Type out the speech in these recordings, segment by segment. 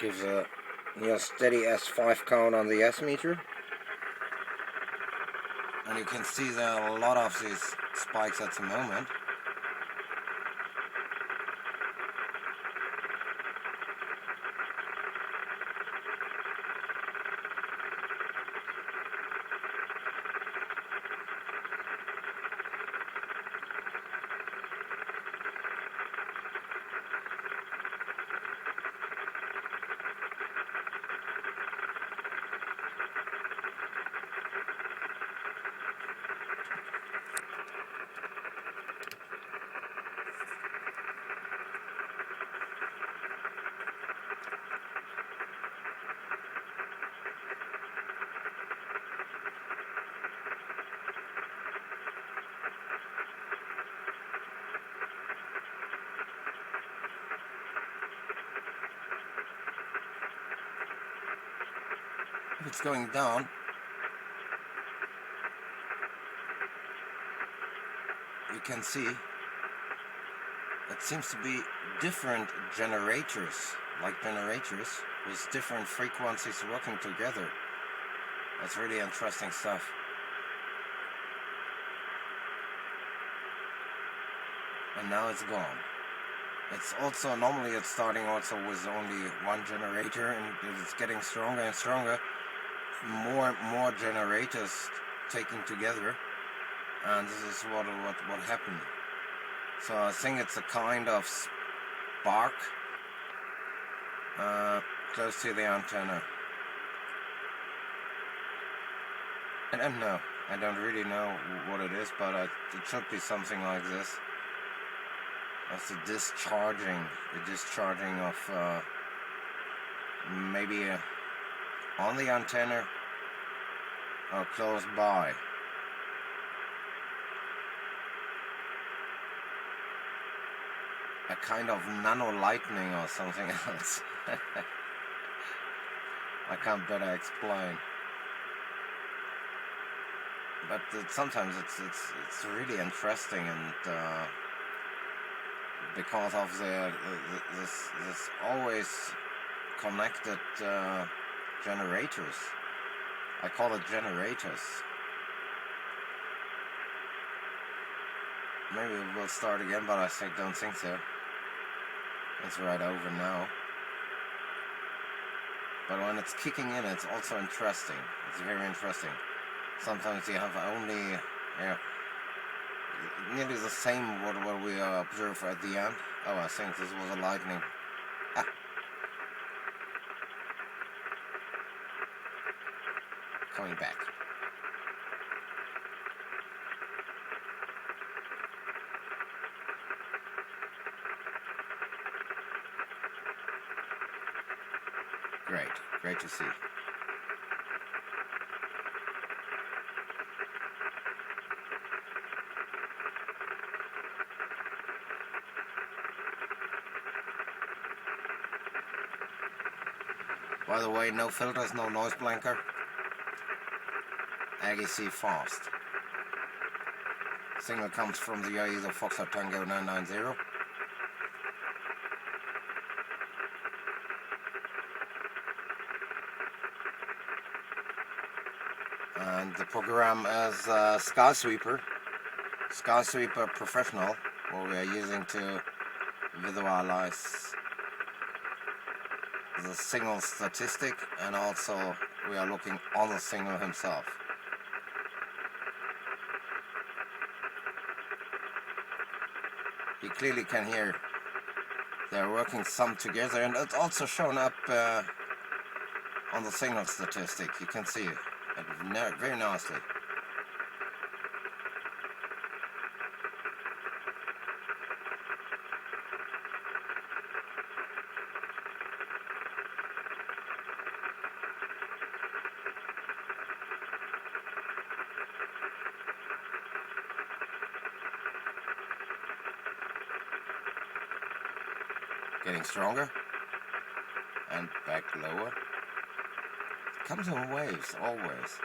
Gives a steady S5 count on the S meter. And you can see there are a lot of these spikes at the moment. If it's going down, you can see it seems to be different generators, with different frequencies working together. That's really interesting stuff. And now it's gone. It's also, normally it's starting also with only one generator, and it's getting stronger and stronger. More generators taking together, and this is what happened. So I think it's a kind of spark close to the antenna. I don't know. I don't really know what it is, but it should be something like this. That's the discharging of maybe on the antenna or close by. A kind of nano lightning or something else. I can't better explain. But sometimes it's really interesting, and because of this always connected generators. I call it generators. Maybe we'll start again, but I don't think so. It's right over now. But when it's kicking in, it's also interesting. It's very interesting. Sometimes you have only nearly the same what we observe at the end. Oh, I think this was a lightning. Ah. Coming back. Great to see. By the way, no filters, no noise blanker. Yagi C fast. Signal comes from the Yagi Foxtrot Tango 990. And the program is Skysweeper Professional, what we are using to visualize the signal statistic, and also we are looking on the signal himself. You clearly can hear they're working some together, and it's also shown up on the signal statistic. You can see it very nicely. Getting stronger and back lower. Comes in waves, always.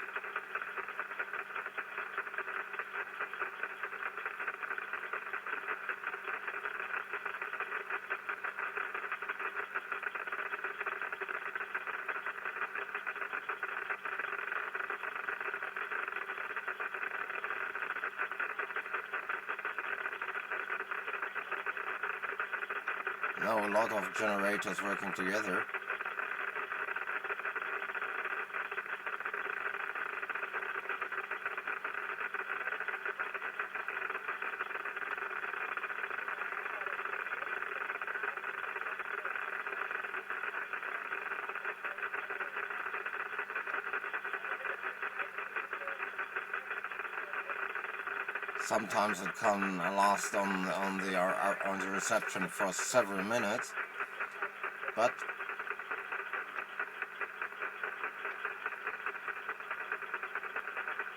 Now a lot of generators working together. Sometimes it can last on the reception for several minutes, but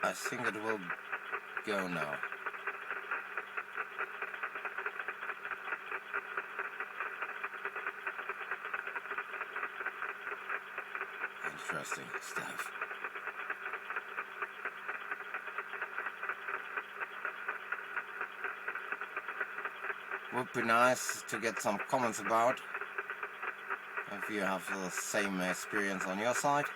I think it will go now. Interesting stuff. Would be nice to get some comments about if you have the same experience on your side.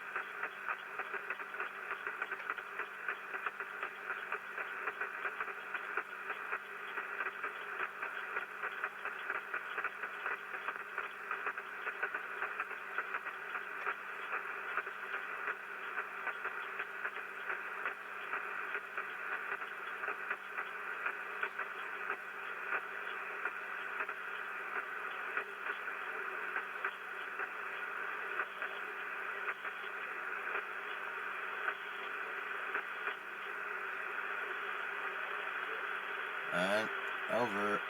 And over.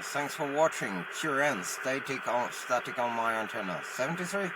Thanks for watching. QRN, static on my antenna. 73.